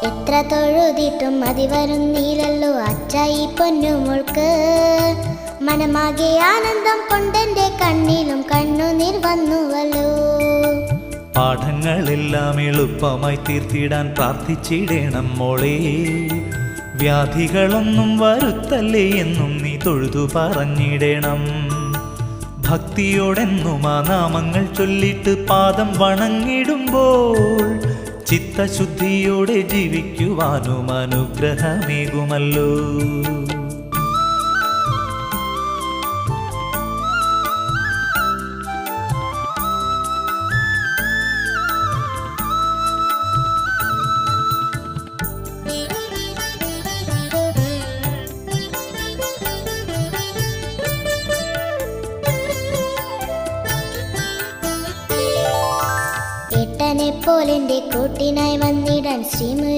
എത്ര തൊഴുതിട്ടും മതി വരുന്നില്ലല്ലോ അച്ചായി പൊന്നുമോൾക്ക്. മനമാകെ ആനന്ദം കൊണ്ടെന്റെ കണ്ണിലും കണ്ണുനീർ വന്നുവല്ലോ. പാഠങ്ങളെല്ലാം എളുപ്പമായി തീർത്തിടാൻ പ്രാർത്ഥിച്ചിടേണം മോളെ. വ്യാധികളൊന്നും വരുത്തല്ലേ എന്നും നീ തൊഴുതു പറഞ്ഞിടണം. ഭക്തിയോടെന്നും ആ നാമങ്ങൾ ചൊല്ലിട്ട് പാദം വണങ്ങിടുമ്പോൾ ചിത്തശുദ്ധിയോടെ ജീവിക്കുവാനും അനുഗ്രഹമേകുമല്ലോ. ഏട്ടനെ പോലെന്റെ കൂട്ടിനായി വന്നിടാൻ ശ്രീമുരു